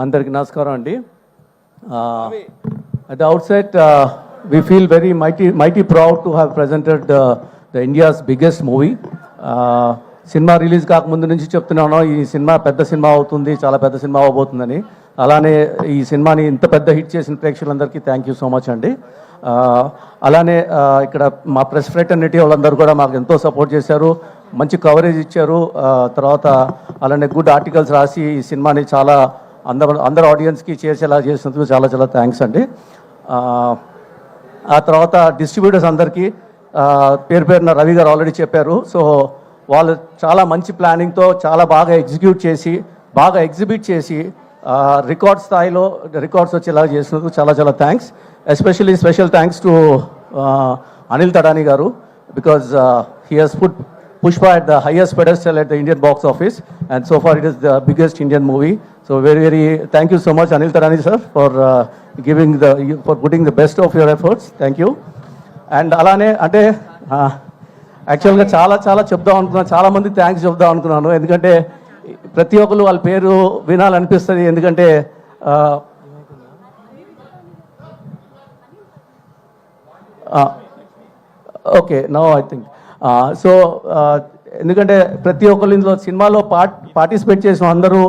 అందరికి నమస్కారం అండి. At the outset, we feel very mighty proud to have presented the India's biggest movie. Cinema release కాకముందు నుంచి చెప్తున్నాను, ఈ సినిమా పెద్ద సినిమా అవుతుంది, చాలా పెద్ద సినిమా అవబోతుందని. అలానే ఈ సినిమాని ఇంత పెద్ద హిట్ చేసిన ప్రేక్షకులందరికీ థ్యాంక్ యూ సో మచ్ అండి. అలానే ఇక్కడ మా ప్రెస్ ఫ్రెటర్నిటీ వాళ్ళందరూ కూడా మాకు ఎంతో సపోర్ట్ చేశారు, మంచి కవరేజ్ ఇచ్చారు. తర్వాత అలానే గుడ్ ఆర్టికల్స్ రాసి ఈ సినిమాని చాలా అందరు ఆడియన్స్కి చేసేలా చేసినందుకు చాలా చాలా థ్యాంక్స్ అండి. ఆ తర్వాత డిస్ట్రిబ్యూటర్స్ అందరికీ పేరు పేరున రవి గారు ఆల్రెడీ చెప్పారు. సో వాళ్ళు చాలా మంచి ప్లానింగ్తో చాలా బాగా ఎగ్జిబిట్ చేసి రికార్డ్ స్థాయిలో రికార్డ్స్ వచ్చేలా చేసినందుకు చాలా చాలా thanks. Especially special thanks to Anil Thadani garu, because he has put Pushpa at the highest pedestal at the Indian box office, and so far it is the biggest Indian movie. So very thank you so much Anil Tadani sir for putting the best of your efforts. Thank you. And alane ante యాక్చువల్గా చాలా చెప్దాం అనుకున్నాను, చాలా మంది thanks చెప్దాం అనుకున్నాను, ఎందుకంటే ప్రతి ఒక్కరు వాళ్ళ పేరు వినాలనిపిస్తుంది. ఎందుకంటే okay now I think so ఎందుకంటే ప్రతి ఒక్కరు ఇందులో సినిమాలో పార్టిసిపేట్ చేసిన అందరూ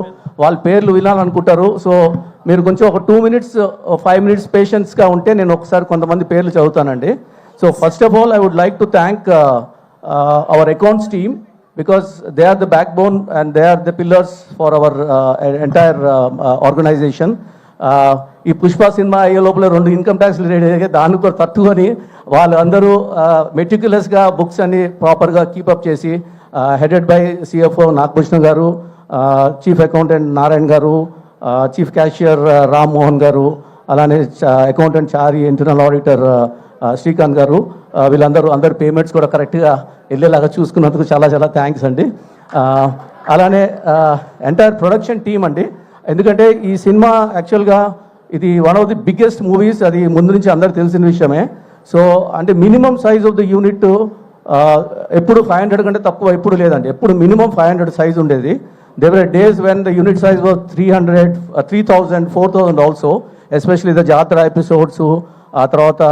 వాళ్ళ పేర్లు వినాలనుకుంటారు. సో మీరు కొంచెం ఒక 2 minutes 5 minutes పేషెన్స్గా ఉంటే నేను ఒకసారి కొంతమంది పేర్లు చదువుతానండి. So first of all I would like to thank our accounts team, because they are the backbone and they are the pillars for our entire organisation. ఈ పుష్ప సినిమా అయ్యే లోపల 2 ఇన్కమ్ ట్యాక్స్ రిలేటెడ్ దాన్ని కూడా తట్టుకొని వాళ్ళందరూ మెటిక్యులస్గా books అన్ని ప్రాపర్గా keep up చేసి హెడెడ్ బై సిఎఫ్ఓ నాగభూషణ్ గారు, చీఫ్ అకౌంటెంట్ నారాయణ గారు, చీఫ్ క్యాషియర్ రామ్ మోహన్ గారు, అలానే అకౌంటెంట్ చారి, ఇంటర్నల్ ఆడిటర్ శ్రీకాంత్ గారు, అందరి పేమెంట్స్ కూడా కరెక్ట్గా వెళ్ళేలాగా చూసుకున్నందుకు చాలా చాలా థ్యాంక్స్ అండి. అలానే ఎంటైర్ ప్రొడక్షన్ టీమ్ అండి, ఎందుకంటే ఈ సినిమా యాక్చువల్గా ఇది one of the biggest movies, అది ముందు నుంచి అందరికి తెలిసిన విషయమే. సో అంటే minimum size of the unit ఎప్పుడు 500 కంటే తక్కువ ఎప్పుడు లేదండి, ఎప్పుడు మినిమం 500 సైజ్ ఉండేది. There were days when the unit size was 300, 3000, 4000 also, especially the జాతర ఎపిసోడ్స్, ఆ తర్వాత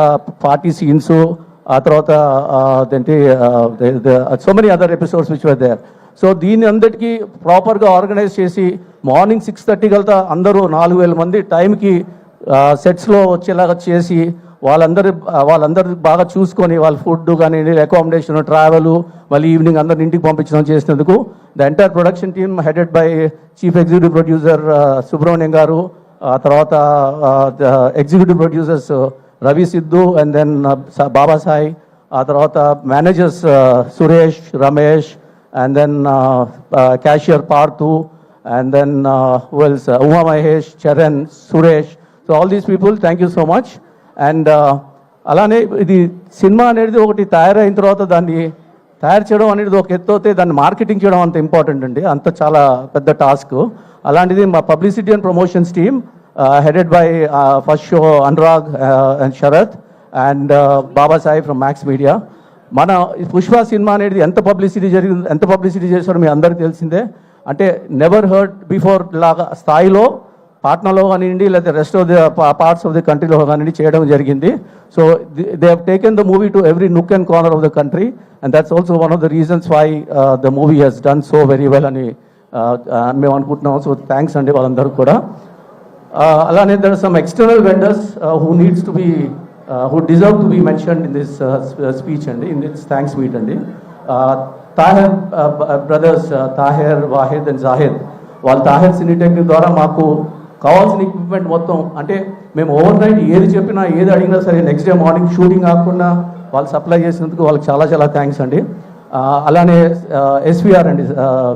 పార్టీ సీన్స్, ఆ తర్వాత so many other episodes which were there. So దీన్ని అందరికీ ప్రాపర్గా ఆర్గనైజ్ చేసి మార్నింగ్ 6:30 కల్లా అందరూ 4000 మంది టైంకి సెట్స్లో వచ్చేలాగా చేసి వాళ్ళందరూ బాగా చూసుకొని వాళ్ళ ఫుడ్ కానీ అకామిడేషన్, ట్రావెల్, మళ్ళీ ఈవినింగ్ అందరిని ఇంటికి పంపించడం చేసినందుకు the entire production team headed by chief executive producer Subrahmanyam garu, ఆ తర్వాత executive producers Ravi Siddhu and then Baba Sai, ఆ తర్వాత managers Suresh, Ramesh, and then cashier Parthu, and then who else? Uma Mahesh, Charan, Suresh. So all these people, thank you so much. And అలానే ఇది cinema అనేది ఒకటి తయారైన తర్వాత దాన్ని తయారు చేయడం అనేది ఒక ఎత్తు అయితే దాన్ని మార్కెటింగ్ చేయడం అంత ఇంపార్టెంట్ అండి, అంత చాలా పెద్ద టాస్క్. అలాంటిది మా publicity and promotions team headed by First Show Anurag and Sharath and Baba Sai from Max Media. మన పుష్ప సినిమా అనేది ఎంత పబ్లిసిటీ చేశారో మీ అందరికీ తెలిసిందే. అంటే నెవర్ హర్డ్ బిఫోర్ లాగా స్థాయిలో పాట్నాలో కానివ్వండి, లేదా rest of the parts of the కంట్రీలో కానివ్వండి చేయడం జరిగింది. So they have taken the movie to every nook and corner of the country, and that's also one of the reasons why the movie has done so very well అని మేము అనుకుంటున్నాం. So thanks అండి వాళ్ళందరూ కూడా. అలానే there are some external vendors who needs to be who deserve to be mentioned in this speech and in this thanks meet and Tahir brothers Tahir, Wahid and Zahid, వాళ్ళు Tahir సినిటెక్నిక్ ద్వారా మాకు కావాల్సిన equipment మొత్తం అంటే మేము over night ఏది చెప్పినా ఏది అడిగినా సరే నెక్స్ట్ డే మార్నింగ్ షూటింగ్ కాకుండా వాళ్ళు సప్లై చేసినందుకు వాళ్ళకి చాలా చాలా థ్యాంక్స్ అండి. అలానే ఎస్విఆర్ అండి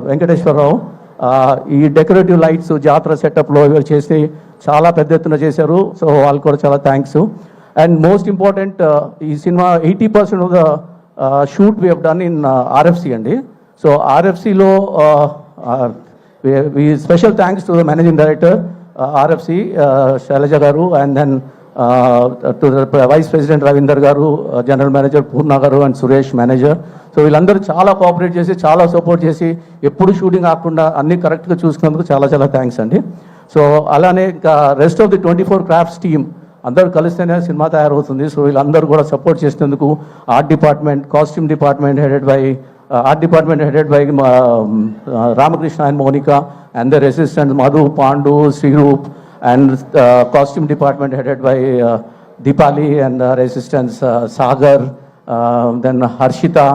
వెంకటేశ్వరరావు, ఈ డెకరేటివ్ లైట్స్ జాతర సెటప్లో ఇవి చేసి చాలా పెద్ద ఎత్తున చేశారు. సో వాళ్ళకి కూడా చాలా థ్యాంక్స్. And most important, ఈ cinema 80% of the shoot we have done in RFC అండి. సో RFCలో we special thanks to the managing director RFC Sailaja garu, and then to the vice president Ravinder గారు, general manager పూర్ణ గారు and Suresh manager. So వీళ్ళందరూ చాలా cooperate చేసి చాలా support చేసి ఎప్పుడు షూటింగ్ కాకుండా అన్ని కరెక్ట్గా చూసుకున్నందుకు చాలా చాలా థ్యాంక్స్ అండి. సో అలానే ఇంకా rest of the 24 crafts team అందరూ కలిస్తేనే సినిమా తయారవుతుంది. సో వీళ్ళందరూ కూడా సపోర్ట్ చేసినందుకు art department, costume department headed by Ramakrishna and Monica, and their assistants Madhu, Pandu, Sriroop, and costume department headed by Deepali, and our assistants Sagar, then Harshita,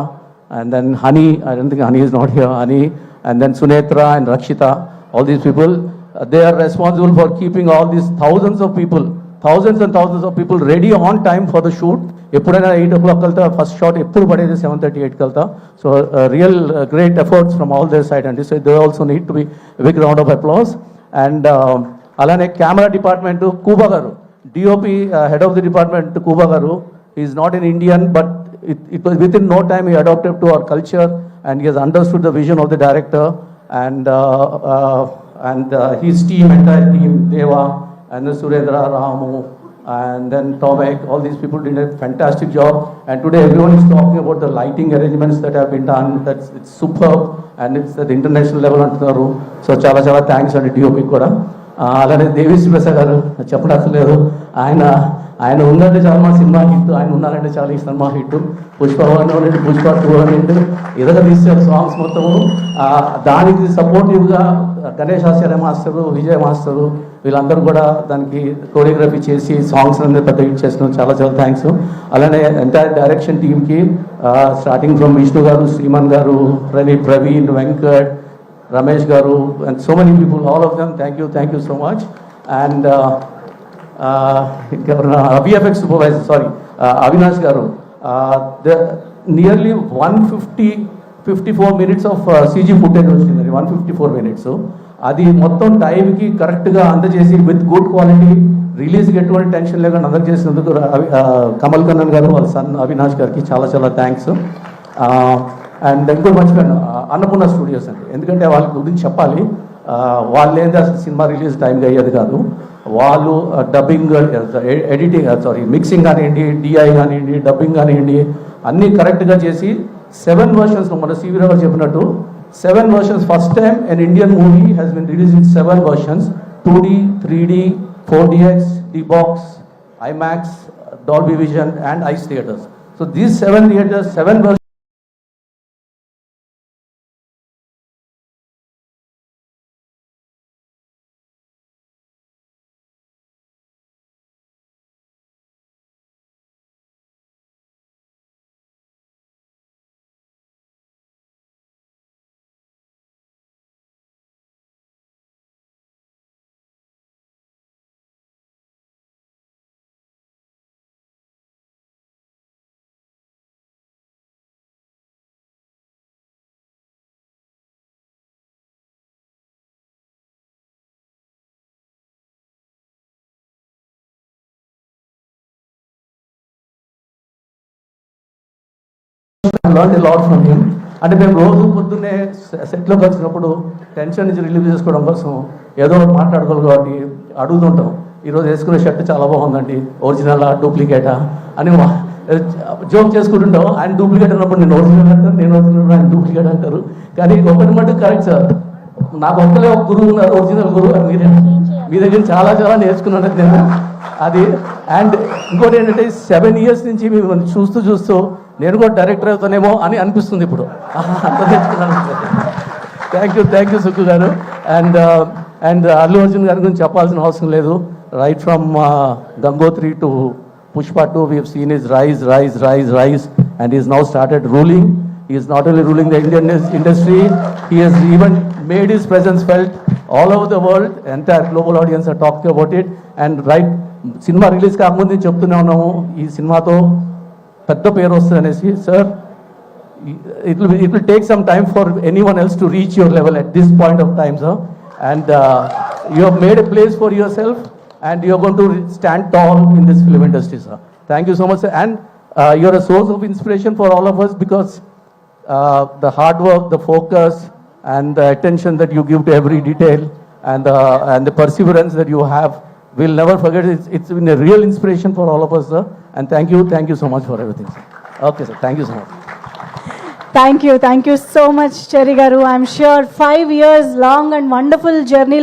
and then Hani. I don't think Hani is not here. Hani, and then Sunetra and Rakshita. All these people, they are responsible for keeping all these thousands and thousands of people ready on time for the shoot. ఎప్పుడైనా 8 o'clock కల్తా first shot ఎప్పుడు పడేది 7:38 కల్తా. So real great efforts from all their side అండి. So they also need to be big round of applause. And అలానే camera department Kuba garu, DOP head of the department Kuba garu, is not an Indian but it was within no time he adopted to our culture and he has understood the vision of the director, and his team, entire team, Deva and Surendra, Ramu, and then Tomek, all these people did a fantastic job. And today everyone is talking about the lighting arrangements that have been done. It's superb and it's at the international level antunnaru. So చాలా thanks అండి DOP కూడా. అలానే దేవిశ్రీ ప్రసాద్ గారు చెప్పనక్కర్లేదు, ఆయన ఉందంటే చాలా మా సినిమా హిట్, ఆయన ఉన్నారంటే చాలా ఈ సినిమా హిట్. పుష్ప 1 అనండి, పుష్ప 2 అనండి, ఎదుగా తీసారు సాంగ్స్ మొత్తము. దానికి సపోర్టివ్గా గణేష్ ఆచార్య మాస్టరు, విజయ్ మాస్టరు, వీళ్ళందరూ కూడా దానికి కోరియోగ్రఫీ చేసి సాంగ్స్ అందరూ పెద్ద హిట్ చేస్తున్నాం. చాలా థ్యాంక్స్. అలానే ఎంటైర్ డైరెక్షన్ టీమ్కి స్టార్టింగ్ ఫ్రమ్ విష్ణు గారు, శ్రీమన్ గారు, Praveen, Venkat, Ramesh garu, and so many people, all of them, thank you so much. And VFX supervisor, Avinash garu, the nearly 154 minutes of CG footage వచ్చింది, 154 minutes. అది మొత్తం టైంకి కరెక్ట్గా అందజేసి విత్ గుడ్ క్వాలిటీ రిలీజ్కి ఎటువంటి టెన్షన్ లేకుండా అందరు చేసినందుకు కమల్ కన్నన్ గారు, వాళ్ళ సన్ అవినాష్ గారికి చాలా థ్యాంక్స్. అండ్ ఇంకోటి మర్చిపోయాను, అన్నపూర్ణ స్టూడియోస్ అండి. ఎందుకంటే వాళ్ళ గురించి చెప్పాలి, వాళ్ళు ఏంటి అసలు సినిమా రిలీజ్ టైంకి అయ్యేది కాదు. వాళ్ళు డబ్బింగ్, ఎడిటింగ్, మిక్సింగ్ కానివ్వండి, డిఐ కానివ్వండి, డబ్బింగ్ కానివ్వండి, అన్నీ కరెక్ట్గా చేసి 7 versions, మన సివి రావు చెప్పినట్టు 7 versions, first time an Indian movie has been released in 7 versions, 2D, 3D, 4DX, D-Box, IMAX, Dolby Vision and ICE theaters. So these 7 theaters, 7 versions learned a lot from him. అంటే మేము రోజు పొద్దున్నే సెట్లోకి వచ్చినప్పుడు tension నుంచి relieve చేసుకోవడం కోసం ఏదో ఒకటి మాట్లాడుకోవాలి కాబట్టి అడుగుతుంటాం, ఈరోజు వేసుకునే షర్ట్ చాలా బాగుందండి, ఒరిజినలా డూప్లికేటా అని జోక్ చేసుకుంటుంటాం. ఆయన డూప్లికేట్ అన్నప్పుడు నేను ఒరిజినల్ అంటారు, నేను ఒరిజినల్, ఆయన డూప్లికేట్ అంటారు. కానీ ఒకటి మటుకు కరెక్ట్ సార్, నాకు ఒక్కలే ఒక గురువు ఉన్నారు, ఒరిజినల్ గురువు. మీ దగ్గర చాలా నేర్చుకున్నాను నేను అది. అండ్ ఇంకోటి ఏంటంటే 7 years నుంచి మిమ్మల్ని చూస్తూ నేను కూడా డైరెక్టర్ అవుతానేమో అని అనిపిస్తుంది ఇప్పుడు. థ్యాంక్ యూ సుక్కు గారు. అండ్ అల్లు అర్జున్ గారి గురించి చెప్పాల్సిన అవసరం లేదు. Right from Gangotri to Pushpa 2, we have seen his rise, and he has now started ruling. He is not only ruling the Indian industry, he has even made his presence felt all over the world. Entire global audience are talking about it. And right, cinema release కాకముందు చెప్తూనే ఉన్నాము, ఈ సినిమాతో పెద్ద పేరు వస్తుంది అనేసి. Sir, it will take some time for anyone else to reach your level at this point of time, sir. And you have made a place for yourself, and you are going to stand tall in this film industry, sir. Thank you so much, sir. And you are a source of inspiration for all of us, because the hard work, the focus, and the attention that you give to every detail, and the perseverance that you have, we'll never forget. It's been a real inspiration for all of us, sir. And thank you so much for everything, sir. Okay, sir. Thank you so much. Thank you so much, Cherry Garu. I'm sure 5 years long and wonderful journey.